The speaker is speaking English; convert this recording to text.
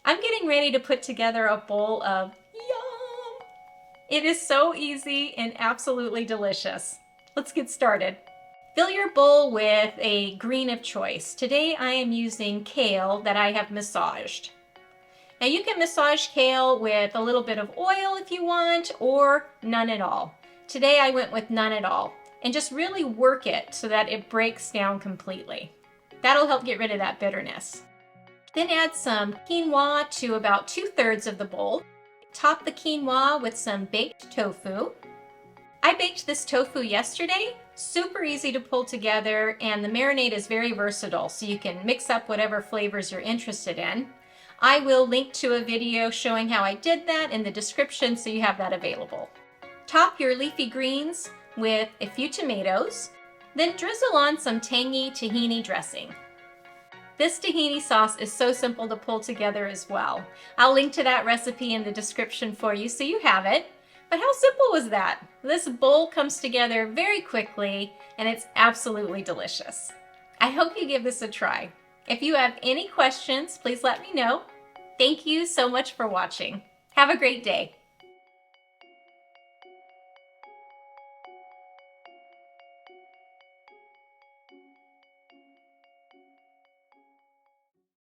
I'm getting ready to put together a bowl of yum. It is so easy and absolutely delicious. Let's get started. Fill your bowl with a green of choice. Today I am using kale that I have massaged. Now you can massage kale with a little bit of oil if you want, or none at all. Today I went with none at all, and just really work it so that it breaks down completely. That'll help get rid of that bitterness. Then add some quinoa to about 2/3 of the bowl. Top the quinoa with some baked tofu. I baked this tofu yesterday. Super easy to pull together, and the marinade is very versatile, so you can mix up whatever flavors you're interested in. I will link to a video showing how I did that in the description, so you have that available. Top your leafy greens with a few tomatoes, then drizzle on some tangy tahini dressing. This tahini sauce is so simple to pull together as well. I'll link to that recipe in the description for you so you have it. But how simple was that? This bowl comes together very quickly and it's absolutely delicious. I hope you give this a try. If you have any questions, please let me know. Thank you so much for watching. Have a great day.